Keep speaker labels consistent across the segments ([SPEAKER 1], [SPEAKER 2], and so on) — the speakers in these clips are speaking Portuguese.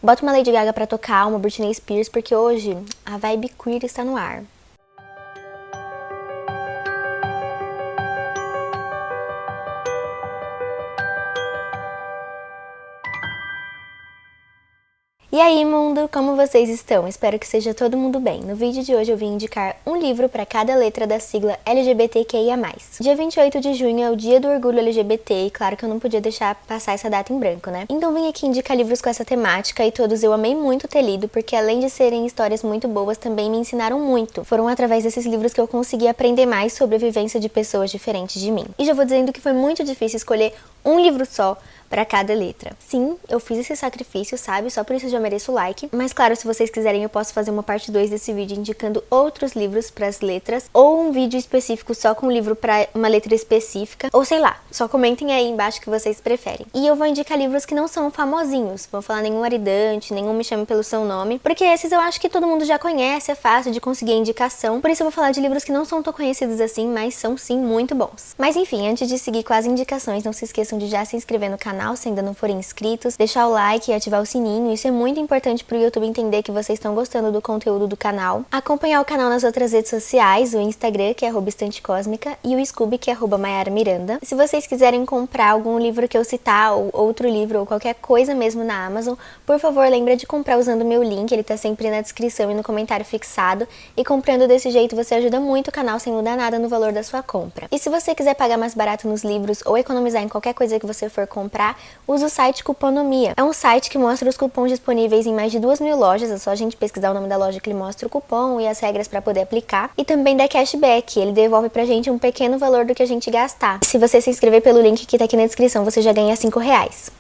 [SPEAKER 1] Bota uma Lady Gaga pra tocar, uma Britney Spears, porque hoje a vibe queer está no ar. E aí, mundo, como vocês estão? Espero que seja todo mundo bem. No vídeo de hoje eu vim indicar um livro para cada letra da sigla LGBTQIA+. Dia 28 de junho é o dia do orgulho LGBT e claro que eu não podia deixar passar essa data em branco, né? Então vim aqui indicar livros com essa temática e todos eu amei muito ter lido, porque além de serem histórias muito boas, também me ensinaram muito. Foram através desses livros que eu consegui aprender mais sobre a vivência de pessoas diferentes de mim. E já vou dizendo que foi muito difícil escolher um livro só para cada letra. Sim, eu fiz esse sacrifício, sabe? Só por isso eu já mereço o like. Mas claro, se vocês quiserem eu posso fazer uma parte 2 desse vídeo indicando outros livros para as letras, ou um vídeo específico só com um livro para uma letra específica, ou sei lá, só comentem aí embaixo que vocês preferem. E eu vou indicar livros que não são famosinhos, vou falar nenhum aridante, nenhum Me Chame Pelo Seu Nome, porque esses eu acho que todo mundo já conhece, é fácil de conseguir a indicação, por isso eu vou falar de livros que não são tão conhecidos assim, mas são sim muito bons. Mas enfim, antes de seguir com as indicações, não se esqueçam de já se inscrever no canal se ainda não forem inscritos, deixar o like e ativar o sininho, isso é muito importante pro YouTube entender que vocês estão gostando do conteúdo do canal. Acompanhar o canal nas outras redes sociais, o Instagram, que é @estantecósmica, e o Scooby, que é @Maiara Miranda. Se vocês quiserem comprar algum livro que eu citar, ou outro livro, ou qualquer coisa mesmo na Amazon, por favor, lembra de comprar usando o meu link, ele tá sempre na descrição e no comentário fixado, e comprando desse jeito você ajuda muito o canal sem mudar nada no valor da sua compra. E se você quiser pagar mais barato nos livros, ou economizar em qualquer coisa que você for comprar, usa o site Cuponomia. É um site que mostra os cupons disponíveis em mais de 2.000 lojas, é só a gente pesquisar o nome da loja que ele mostra o cupom e as regras para poder aplicar. E também dá cashback, ele devolve pra gente um pequeno valor do que a gente gastar. Se você se inscrever pelo link que tá aqui na descrição, você já ganha R$5.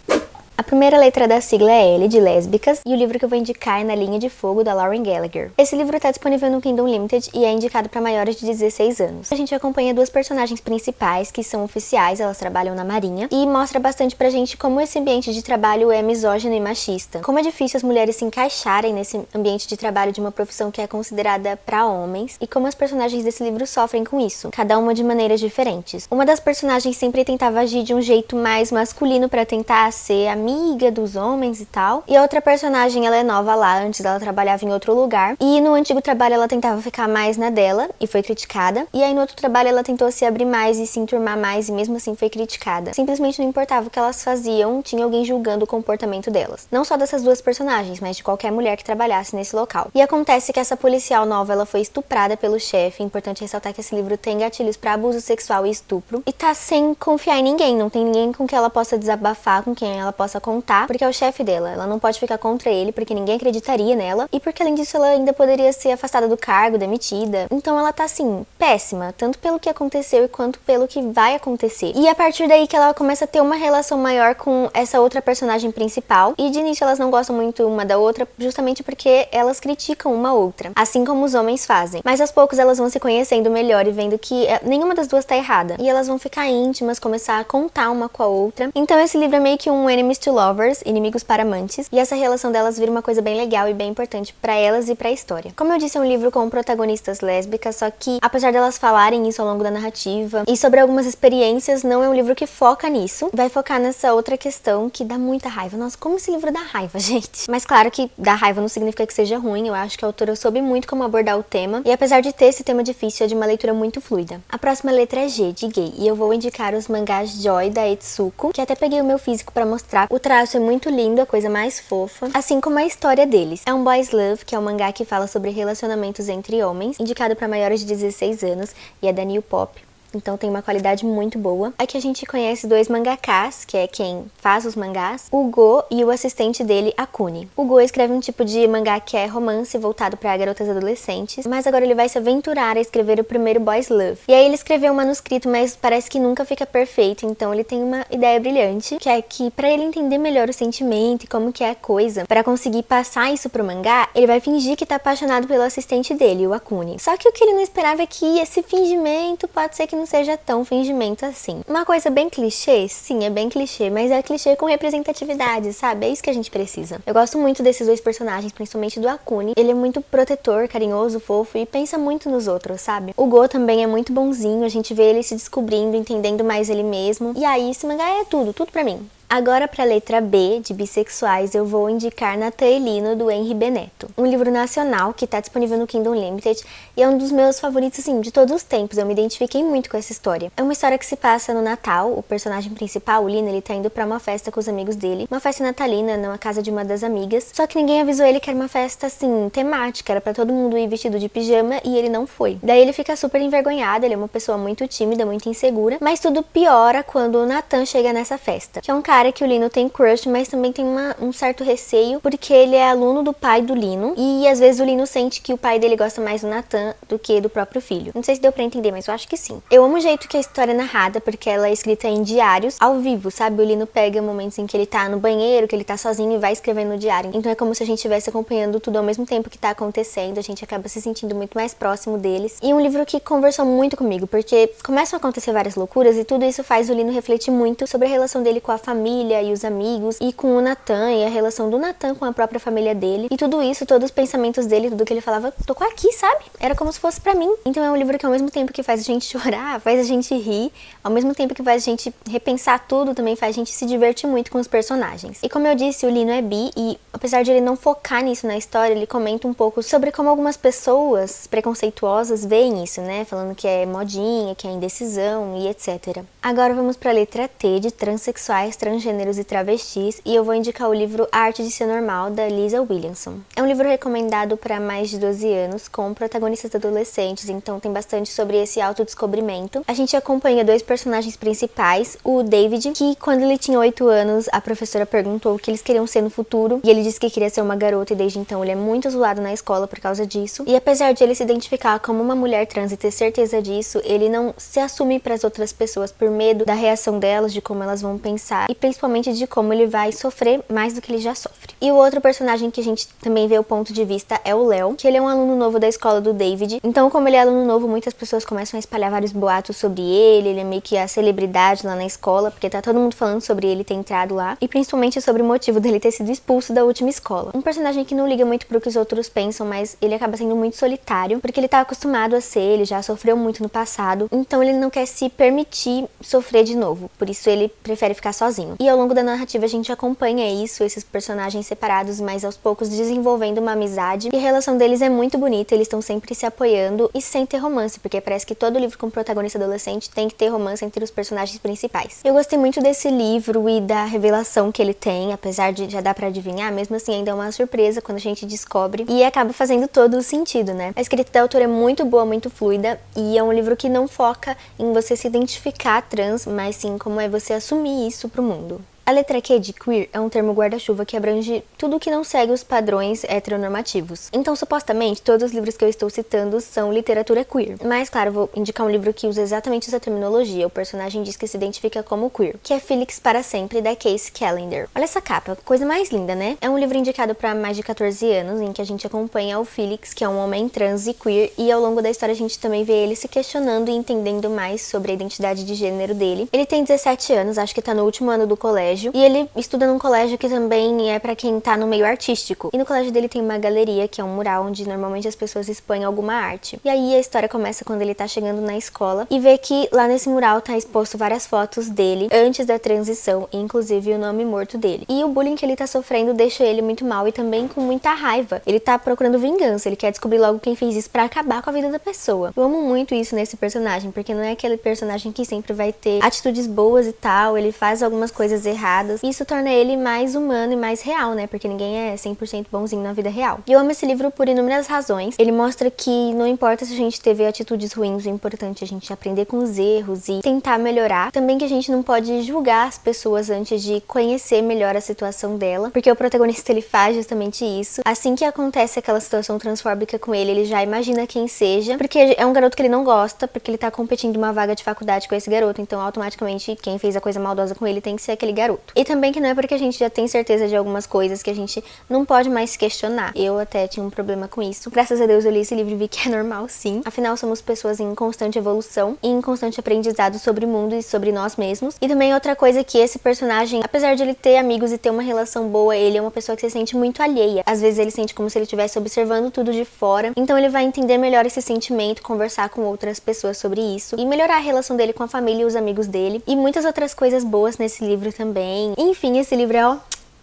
[SPEAKER 1] A primeira letra da sigla é L, de Lésbicas, e o livro que eu vou indicar é Na Linha de Fogo, da Lauren Gallagher. Esse livro está disponível no Kindle Limited e é indicado para maiores de 16 anos. A gente acompanha duas personagens principais, que são oficiais, elas trabalham na Marinha, e mostra bastante pra gente como esse ambiente de trabalho é misógino e machista. Como é difícil as mulheres se encaixarem nesse ambiente de trabalho de uma profissão que é considerada para homens, e como as personagens desse livro sofrem com isso, cada uma de maneiras diferentes. Uma das personagens sempre tentava agir de um jeito mais masculino para tentar ser amiga dos homens e tal. E a outra personagem, ela é nova lá, antes ela trabalhava em outro lugar. E no antigo trabalho ela tentava ficar mais na dela e foi criticada. E aí no outro trabalho ela tentou se abrir mais e se enturmar mais e mesmo assim foi criticada. Simplesmente não importava o que elas faziam, tinha alguém julgando o comportamento delas. Não só dessas duas personagens, mas de qualquer mulher que trabalhasse nesse local. E acontece que essa policial nova, ela foi estuprada pelo chefe. É importante ressaltar que esse livro tem gatilhos para abuso sexual e estupro. E tá sem confiar em ninguém, não tem ninguém com quem ela possa desabafar, com quem ela possa contar, porque é o chefe dela. Ela não pode ficar contra ele, porque ninguém acreditaria nela, e porque além disso ela ainda poderia ser afastada do cargo, demitida. Então ela tá assim, péssima, tanto pelo que aconteceu quanto pelo que vai acontecer. E a partir daí que ela começa a ter uma relação maior com essa outra personagem principal, e de início elas não gostam muito uma da outra, justamente porque elas criticam uma outra, assim como os homens fazem. Mas aos poucos elas vão se conhecendo melhor e vendo que nenhuma das duas tá errada, e elas vão ficar íntimas, começar a contar uma com a outra. Então esse livro é meio que um enemies to lovers, inimigos para amantes, e essa relação delas vira uma coisa bem legal e bem importante pra elas e pra história. Como eu disse, é um livro com protagonistas lésbicas, só que apesar delas falarem isso ao longo da narrativa e sobre algumas experiências, não é um livro que foca nisso, vai focar nessa outra questão que dá muita raiva. Nossa, como esse livro dá raiva, gente. Mas claro que dar raiva não significa que seja ruim, eu acho que a autora soube muito como abordar o tema, e apesar de ter esse tema difícil, é de uma leitura muito fluida. A próxima letra é G, de Gay, e eu vou indicar os mangás Joy, da Etsuko, que até peguei o meu físico pra mostrar. O traço é muito lindo, a coisa mais fofa, assim como a história deles. É um boys love, que é um mangá que fala sobre relacionamentos entre homens, indicado para maiores de 16 anos, e é da New Pop. Então tem uma qualidade muito boa. Aqui a gente conhece dois mangakás, que é quem faz os mangás, o Go e o assistente dele, Akune. O Go escreve um tipo de mangá que é romance voltado para garotas adolescentes, mas agora ele vai se aventurar a escrever o primeiro boys love. E aí ele escreveu um manuscrito, mas parece que nunca fica perfeito, então ele tem uma ideia brilhante, que é que para ele entender melhor o sentimento e como que é a coisa, para conseguir passar isso pro mangá, ele vai fingir que tá apaixonado pelo assistente dele, o Akune. Só que o que ele não esperava é que esse fingimento pode ser que não seja tão fingimento assim. Uma coisa bem clichê? Sim, é bem clichê, mas é clichê com representatividade, sabe? É isso que a gente precisa. Eu gosto muito desses dois personagens, principalmente do Akune. Ele é muito protetor, carinhoso, fofo e pensa muito nos outros, sabe? O Go também é muito bonzinho, a gente vê ele se descobrindo, entendendo mais ele mesmo. E aí, esse mangá é tudo pra mim. Agora, para a letra B, de bissexuais, eu vou indicar Natan e Lino, do Henri Benetton. Um livro nacional que está disponível no Kindle Unlimited e é um dos meus favoritos, assim, de todos os tempos. Eu me identifiquei muito com essa história. É uma história que se passa no Natal. O personagem principal, o Lino, ele tá indo para uma festa com os amigos dele. Uma festa natalina, na casa de uma das amigas. Só que ninguém avisou ele que era uma festa, assim, temática. Era para todo mundo ir vestido de pijama e ele não foi. Daí ele fica super envergonhado, ele é uma pessoa muito tímida, muito insegura. Mas tudo piora quando o Natan chega nessa festa. Que é um cara que o Lino tem crush, mas também tem um certo receio, porque ele é aluno do pai do Lino, e às vezes o Lino sente que o pai dele gosta mais do Natan do que do próprio filho. Não sei se deu pra entender, mas eu acho que sim. Eu amo o jeito que a história é narrada, porque ela é escrita em diários, ao vivo, sabe? O Lino pega momentos em que ele tá no banheiro, que ele tá sozinho e vai escrevendo no diário. Então é como se a gente estivesse acompanhando tudo ao mesmo tempo que tá acontecendo, a gente acaba se sentindo muito mais próximo deles. E um livro que conversou muito comigo, porque começam a acontecer várias loucuras e tudo isso faz o Lino refletir muito sobre a relação dele com a família e os amigos, e com o Natan, e a relação do Natan com a própria família dele. E tudo isso, todos os pensamentos dele, tudo que ele falava, tocou aqui, sabe? Era como se fosse pra mim. Então é um livro que ao mesmo tempo que faz a gente chorar, faz a gente rir, ao mesmo tempo que faz a gente repensar tudo, também faz a gente se divertir muito com os personagens. E como eu disse, o Lino é bi, e apesar de ele não focar nisso na história, ele comenta um pouco sobre como algumas pessoas preconceituosas veem isso, né? Falando que é modinha, que é indecisão e etc. Agora vamos pra letra T, de transexuais, transgêneros e travestis, e eu vou indicar o livro A Arte de Ser Normal, da Lisa Williamson. É um livro recomendado para mais de 12 anos, com protagonistas adolescentes, então tem bastante sobre esse autodescobrimento. A gente acompanha dois personagens principais, o David, que quando ele tinha 8 anos, a professora perguntou o que eles queriam ser no futuro, e ele disse que queria ser uma garota, e desde então ele é muito zoado na escola por causa disso. E apesar de ele se identificar como uma mulher trans e ter certeza disso, ele não se assume para as outras pessoas por medo da reação delas, de como elas vão pensar, e principalmente de como ele vai sofrer mais do que ele já sofre. E o outro personagem que a gente também vê o ponto de vista é o Léo, que ele é um aluno novo da escola do David. Então, como ele é aluno novo, muitas pessoas começam a espalhar vários boatos sobre ele é meio que a celebridade lá na escola, porque tá todo mundo falando sobre ele ter entrado lá, e principalmente sobre o motivo dele ter sido expulso da última escola. Um personagem que não liga muito pro que os outros pensam, mas ele acaba sendo muito solitário, porque ele tá acostumado a ser, ele já sofreu muito no passado, então ele não quer se permitir sofrer de novo, por isso ele prefere ficar sozinho. E ao longo da narrativa a gente acompanha isso, esses personagens separados, mas aos poucos desenvolvendo uma amizade, e a relação deles é muito bonita, eles estão sempre se apoiando e sem ter romance, porque parece que todo livro com protagonista adolescente tem que ter romance entre os personagens principais. Eu gostei muito desse livro e da revelação que ele tem, apesar de já dar pra adivinhar, mesmo assim ainda é uma surpresa quando a gente descobre, e acaba fazendo todo o sentido, né? A escrita da autora é muito boa, muito fluida, e é um livro que não foca em você se identificar trans, mas sim como é você assumir isso pro mundo. A letra Q de queer é um termo guarda-chuva que abrange tudo que não segue os padrões heteronormativos. Então, supostamente, todos os livros que eu estou citando são literatura queer. Mas, claro, eu vou indicar um livro que usa exatamente essa terminologia. O personagem diz que se identifica como queer, que é Felix para Sempre, da Case Callender. Olha essa capa, coisa mais linda, né? É um livro indicado para mais de 14 anos, em que a gente acompanha o Felix, que é um homem trans e queer, e ao longo da história a gente também vê ele se questionando e entendendo mais sobre a identidade de gênero dele. Ele tem 17 anos, acho que tá no último ano do colégio, e ele estuda num colégio que também é pra quem tá no meio artístico. E no colégio dele tem uma galeria, que é um mural onde normalmente as pessoas expõem alguma arte. E aí a história começa quando ele tá chegando na escola e vê que lá nesse mural tá exposto várias fotos dele antes da transição, inclusive o nome morto dele. E o bullying que ele tá sofrendo deixa ele muito mal e também com muita raiva. Ele tá procurando vingança, ele quer descobrir logo quem fez isso pra acabar com a vida da pessoa. Eu amo muito isso nesse personagem, porque não é aquele personagem que sempre vai ter atitudes boas e tal, ele faz algumas coisas erradas. Isso torna ele mais humano e mais real, né? Porque ninguém é 100% bonzinho na vida real. E eu amo esse livro por inúmeras razões. Ele mostra que não importa se a gente teve atitudes ruins, é importante a gente aprender com os erros e tentar melhorar. Também que a gente não pode julgar as pessoas antes de conhecer melhor a situação dela, porque o protagonista ele faz justamente isso. Assim que acontece aquela situação transfóbica com ele já imagina quem seja, porque é um garoto que ele não gosta, porque ele tá competindo uma vaga de faculdade com esse garoto, então automaticamente quem fez a coisa maldosa com ele tem que ser aquele garoto. E também que não é porque a gente já tem certeza de algumas coisas que a gente não pode mais questionar. Eu até tinha um problema com isso. Graças a Deus eu li esse livro e vi que é normal sim. Afinal, somos pessoas em constante evolução e em constante aprendizado sobre o mundo e sobre nós mesmos. E também outra coisa que esse personagem, apesar de ele ter amigos e ter uma relação boa, ele é uma pessoa que se sente muito alheia. Às vezes ele sente como se ele estivesse observando tudo de fora. Então ele vai entender melhor esse sentimento, conversar com outras pessoas sobre isso e melhorar a relação dele com a família e os amigos dele. E muitas outras coisas boas nesse livro também. também. Enfim, esse livro é, ó,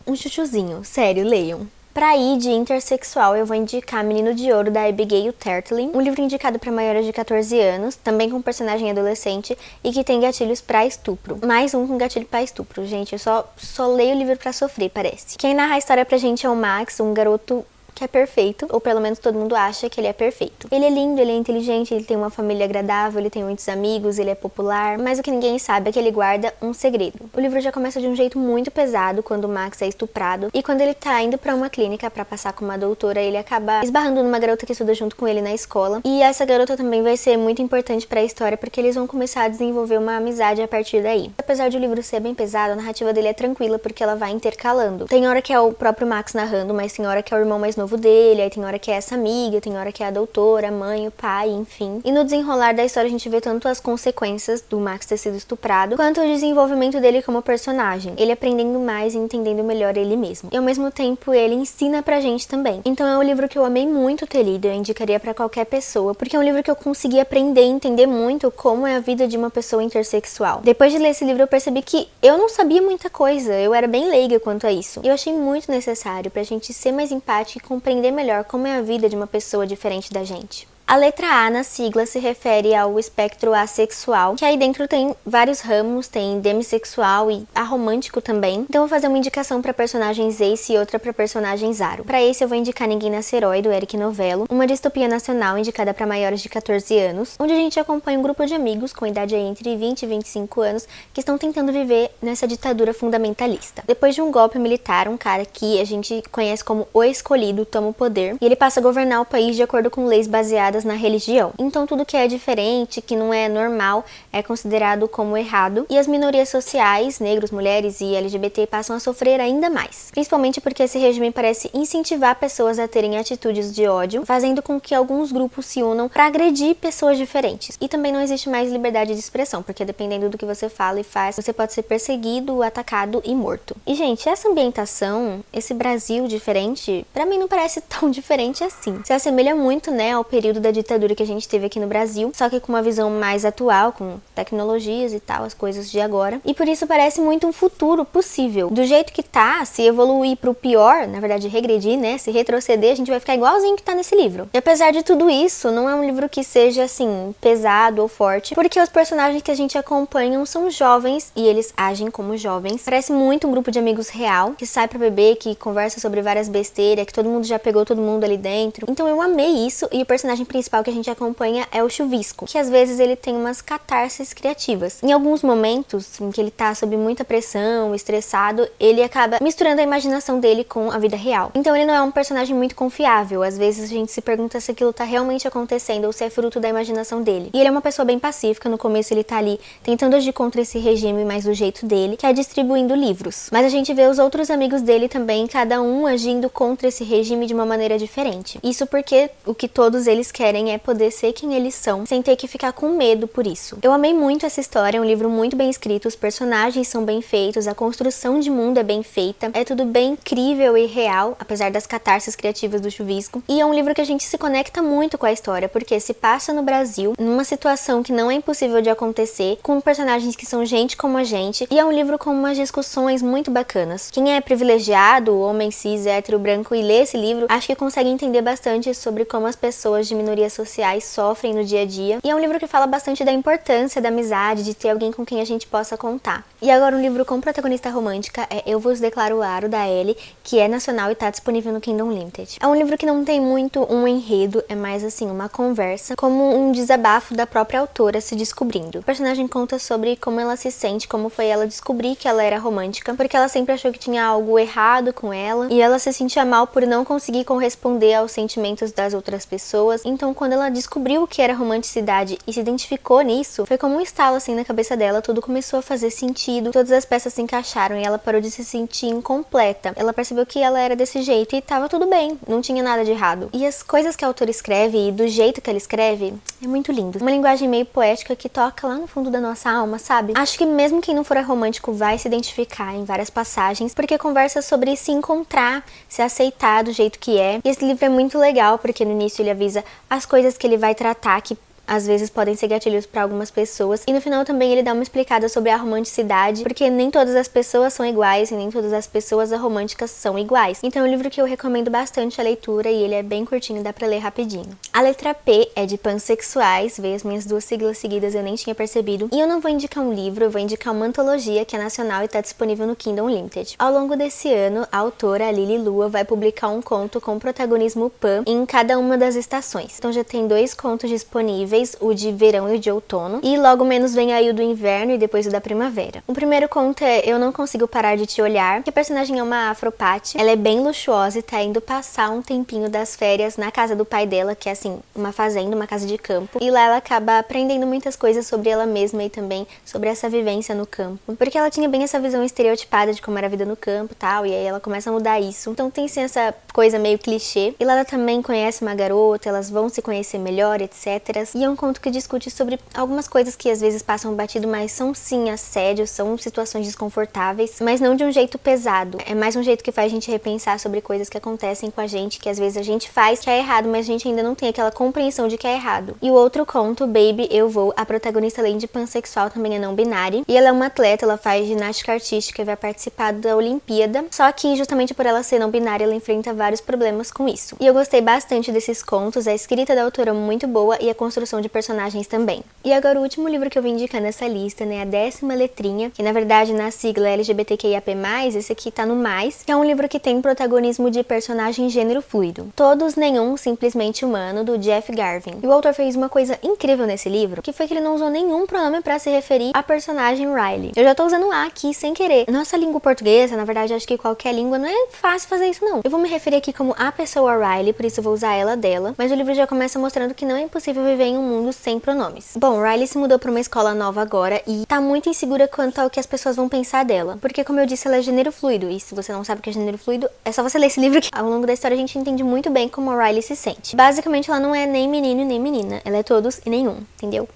[SPEAKER 1] um chuchuzinho. Sério, leiam. Pra ir de intersexual, eu vou indicar Menino de Ouro, da Abigail Tertling, um livro indicado para maiores de 14 anos, também com personagem adolescente e que tem gatilhos pra estupro. Mais um com gatilho pra estupro, gente, eu só leio o livro pra sofrer, parece. Quem narra a história pra gente é o Max, um garoto que é perfeito, ou pelo menos todo mundo acha que ele é perfeito. Ele é lindo, ele é inteligente, ele tem uma família agradável, ele tem muitos amigos, ele é popular, mas o que ninguém sabe é que ele guarda um segredo. O livro já começa de um jeito muito pesado quando o Max é estuprado, e quando ele tá indo pra uma clínica pra passar com uma doutora, ele acaba esbarrando numa garota que estuda junto com ele na escola, e essa garota também vai ser muito importante pra história, porque eles vão começar a desenvolver uma amizade a partir daí. Apesar de o livro ser bem pesado, a narrativa dele é tranquila, porque ela vai intercalando. Tem hora que é o próprio Max narrando, mas tem hora que é o irmão mais novo dele, aí tem hora que é essa amiga, tem hora que é a doutora, a mãe, o pai, enfim. E no desenrolar da história a gente vê tanto as consequências do Max ter sido estuprado, quanto o desenvolvimento dele como personagem. Ele aprendendo mais e entendendo melhor ele mesmo. E ao mesmo tempo ele ensina pra gente também. Então é um livro que eu amei muito ter lido, eu indicaria pra qualquer pessoa, porque é um livro que eu consegui aprender e entender muito como é a vida de uma pessoa intersexual. Depois de ler esse livro eu percebi que eu não sabia muita coisa, eu era bem leiga quanto a isso. E eu achei muito necessário pra gente ser mais empática e compreender melhor como é a vida de uma pessoa diferente da gente. A letra A na sigla se refere ao espectro assexual, que aí dentro tem vários ramos, tem demissexual e aromântico também. Então eu vou fazer uma indicação para personagens Ace e outra para personagem Zaro. Para esse eu vou indicar Ninguém Nasce Herói, do Eric Novello, uma distopia nacional indicada para maiores de 14 anos, onde a gente acompanha um grupo de amigos com idade entre 20 e 25 anos que estão tentando viver nessa ditadura fundamentalista. Depois de um golpe militar, um cara que a gente conhece como o Escolhido toma o poder e ele passa a governar o país de acordo com leis baseadas na religião. Então tudo que é diferente, que não é normal, é considerado como errado, e as minorias sociais, negros, mulheres e LGBT passam a sofrer ainda mais. Principalmente porque esse regime parece incentivar pessoas a terem atitudes de ódio, fazendo com que alguns grupos se unam para agredir pessoas diferentes. E também não existe mais liberdade de expressão, porque dependendo do que você fala e faz, você pode ser perseguido, atacado e morto. E gente, essa ambientação, esse Brasil diferente, pra mim não parece tão diferente assim. Se assemelha muito, né, ao período da ditadura que a gente teve aqui no Brasil, só que com uma visão mais atual, com tecnologias e tal, as coisas de agora. E por isso parece muito um futuro possível. Do jeito que tá, se evoluir pro pior, na verdade regredir, né, se retroceder, a gente vai ficar igualzinho que tá nesse livro. E apesar de tudo isso, não é um livro que seja, assim, pesado ou forte, porque os personagens que a gente acompanha são jovens e eles agem como jovens. Parece muito um grupo de amigos real, que sai pra beber, que conversa sobre várias besteiras, que todo mundo já pegou todo mundo ali dentro. Então eu amei isso, e o personagem principal que a gente acompanha é o Chuvisco, que às vezes ele tem umas catarses criativas. Em alguns momentos em que ele tá sob muita pressão, estressado, ele acaba misturando a imaginação dele com a vida real. Então ele não é um personagem muito confiável. Às vezes a gente se pergunta se aquilo tá realmente acontecendo ou se é fruto da imaginação dele. E ele é uma pessoa bem pacífica. No começo ele tá ali tentando agir contra esse regime, mas do jeito dele, que é distribuindo livros. Mas a gente vê os outros amigos dele também, cada um agindo contra esse regime de uma maneira diferente. Isso porque o que todos eles querem é poder ser quem eles são, sem ter que ficar com medo por isso. Eu amei muito essa história, é um livro muito bem escrito, os personagens são bem feitos, a construção de mundo é bem feita, é tudo bem incrível e real, apesar das catarses criativas do Chuvisco. E é um livro que a gente se conecta muito com a história, porque se passa no Brasil, numa situação que não é impossível de acontecer, com personagens que são gente como a gente, e é um livro com umas discussões muito bacanas. Quem é privilegiado, homem cis, hétero, branco, e lê esse livro, acho que consegue entender bastante sobre como as pessoas de minorias sociais sofrem no dia a dia. E é um livro que fala bastante da importância da amizade, de ter alguém com quem a gente possa contar. E agora um livro com protagonista romântica é Eu Vos Declaro Aro, da Ellie, que é nacional e tá disponível no Kindle Unlimited. É um livro que não tem muito um enredo, é mais assim, uma conversa, como um desabafo da própria autora se descobrindo. O personagem conta sobre como ela se sente, como foi ela descobrir que ela era romântica, porque ela sempre achou que tinha algo errado com ela, e ela se sentia mal por não conseguir corresponder aos sentimentos das outras pessoas. Então quando ela descobriu o que era romanticidade e se identificou nisso, foi como um estalo assim na cabeça dela, tudo começou a fazer sentido, todas as peças se encaixaram e ela parou de se sentir incompleta. Ela percebeu que ela era desse jeito e tava tudo bem, não tinha nada de errado. E as coisas que a autora escreve e do jeito que ela escreve, é muito lindo. Uma linguagem meio poética que toca lá no fundo da nossa alma, sabe? Acho que mesmo quem não for romântico vai se identificar em várias passagens, porque conversa sobre se encontrar, se aceitar do jeito que é. E esse livro é muito legal, porque no início ele avisa as coisas que ele vai tratar, que às vezes podem ser gatilhos para algumas pessoas. E no final também ele dá uma explicada sobre a romanticidade, porque nem todas as pessoas são iguais e nem todas as pessoas românticas são iguais. Então é um livro que eu recomendo bastante a leitura e ele é bem curtinho, dá pra ler rapidinho. A letra P é de pansexuais, veio as minhas duas siglas seguidas, eu nem tinha percebido. E eu não vou indicar um livro, eu vou indicar uma antologia que é nacional e tá disponível no Kindle Unlimited. Ao longo desse ano, a autora Lili Lua vai publicar um conto com protagonismo pan em cada uma das estações. Então já tem 2 contos disponíveis, o de verão e o de outono, e logo menos vem aí o do inverno e depois o da primavera. O primeiro conto é Eu Não Consigo Parar de Te Olhar, que a personagem é uma afropate, ela é bem luxuosa e tá indo passar um tempinho das férias na casa do pai dela, que é assim, uma fazenda, uma casa de campo, e lá ela acaba aprendendo muitas coisas sobre ela mesma e também sobre essa vivência no campo, porque ela tinha bem essa visão estereotipada de como era a vida no campo e tal, e aí ela começa a mudar isso. Então tem sim essa coisa meio clichê, e lá ela também conhece uma garota, elas vão se conhecer melhor, etc. E é um conto que discute sobre algumas coisas que às vezes passam batido, mas são sim assédio, são situações desconfortáveis, mas não de um jeito pesado. É mais um jeito que faz a gente repensar sobre coisas que acontecem com a gente, que às vezes a gente faz que é errado, mas a gente ainda não tem aquela compreensão de que é errado. E o outro conto, Baby, Eu Vou, a protagonista além de pansexual também é não binária, e ela é uma atleta, ela faz ginástica artística e vai participar da Olimpíada, só que justamente por ela ser não binária, ela enfrenta vários problemas com isso. E eu gostei bastante desses contos, a escrita da autora é muito boa e a construção de personagens também. E agora o último livro que eu vou indicar nessa lista, né, a 10ª letrinha, que na verdade na sigla LGBTQIAP+, esse aqui tá no mais, que é um livro que tem protagonismo de personagem gênero fluido. Todos, Nenhum, Simplesmente Humano, do Jeff Garvin. E o autor fez uma coisa incrível nesse livro, que foi que ele não usou nenhum pronome pra se referir à personagem Riley. Eu já tô usando a aqui sem querer. Nossa língua portuguesa, na verdade, acho que qualquer língua, não é fácil fazer isso não. Eu vou me referir aqui como a pessoa Riley, por isso eu vou usar ela dela, mas o livro já começa mostrando que não é impossível viver em um mundo sem pronomes. Bom, Riley se mudou pra uma escola nova agora e tá muito insegura quanto ao que as pessoas vão pensar dela, porque como eu disse, ela é gênero fluido, e se você não sabe o que é gênero fluido, é só você ler esse livro que ao longo da história a gente entende muito bem como a Riley se sente. Basicamente, ela não é nem menino nem menina, ela é todos e nenhum, entendeu?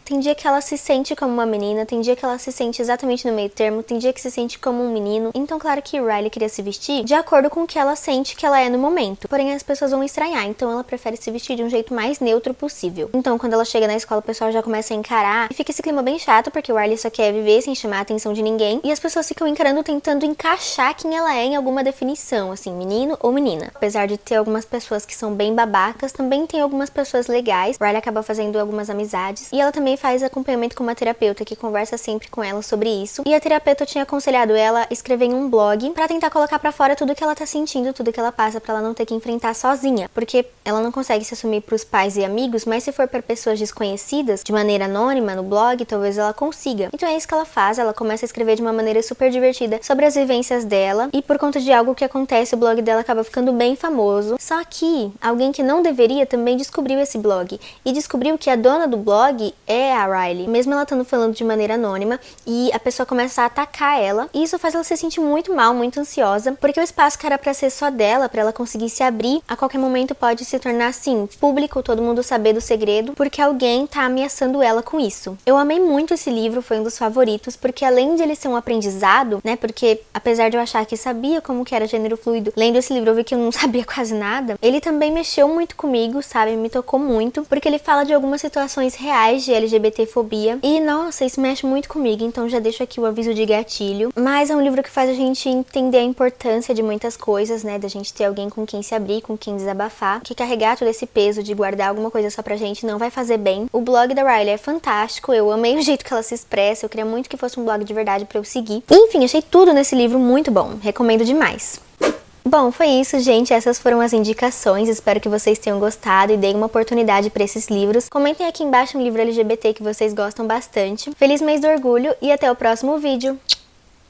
[SPEAKER 1] Tem dia que ela se sente como uma menina, tem dia que ela se sente exatamente no meio termo, tem dia que se sente como um menino. Então, claro que Riley queria se vestir de acordo com o que ela sente que ela é no momento. Porém, as pessoas vão estranhar, então ela prefere se vestir de um jeito mais neutro possível. Então, quando ela chega na escola, o pessoal já começa a encarar e fica esse clima bem chato, porque Riley só quer viver sem chamar a atenção de ninguém. E as pessoas ficam encarando, tentando encaixar quem ela é em alguma definição, assim, menino ou menina. Apesar de ter algumas pessoas que são bem babacas, também tem algumas pessoas legais. Riley acaba fazendo algumas amizades. E ela também faz acompanhamento com uma terapeuta que conversa sempre com ela sobre isso. E a terapeuta tinha aconselhado ela a escrever em um blog pra tentar colocar pra fora tudo que ela tá sentindo, tudo que ela passa, pra ela não ter que enfrentar sozinha. Porque ela não consegue se assumir pros pais e amigos, mas se for pra pessoas desconhecidas, de maneira anônima, no blog, talvez ela consiga. Então é isso que ela faz, ela começa a escrever de uma maneira super divertida sobre as vivências dela. E por conta de algo que acontece, o blog dela acaba ficando bem famoso. Só que alguém que não deveria também descobriu esse blog. E descobriu que a dona do blog é a Riley, mesmo ela estando falando de maneira anônima, e a pessoa começa a atacar ela, e isso faz ela se sentir muito mal, muito ansiosa, porque o espaço que era pra ser só dela, pra ela conseguir se abrir, a qualquer momento pode se tornar, assim, público, todo mundo saber do segredo, porque alguém tá ameaçando ela com isso. Eu amei muito esse livro, foi um dos favoritos, porque além de ele ser um aprendizado, né, porque apesar de eu achar que sabia como que era gênero fluido, lendo esse livro eu vi que eu não sabia quase nada, ele também mexeu muito comigo, sabe, me tocou muito, porque ele fala de algumas situações reais de LGBTfobia, e nossa, isso mexe muito comigo, então já deixo aqui o aviso de gatilho. Mas é um livro que faz a gente entender a importância de muitas coisas, né, da gente ter alguém com quem se abrir, com quem desabafar, que carregar todo esse peso de guardar alguma coisa só pra gente não vai fazer bem. O blog da Riley é fantástico, eu amei o jeito que ela se expressa, eu queria muito que fosse um blog de verdade pra eu seguir. Enfim, achei tudo nesse livro muito bom, recomendo demais. Bom, foi isso, gente. Essas foram as indicações. Espero que vocês tenham gostado e deem uma oportunidade para esses livros. Comentem aqui embaixo um livro LGBT que vocês gostam bastante. Feliz mês do orgulho e até o próximo vídeo.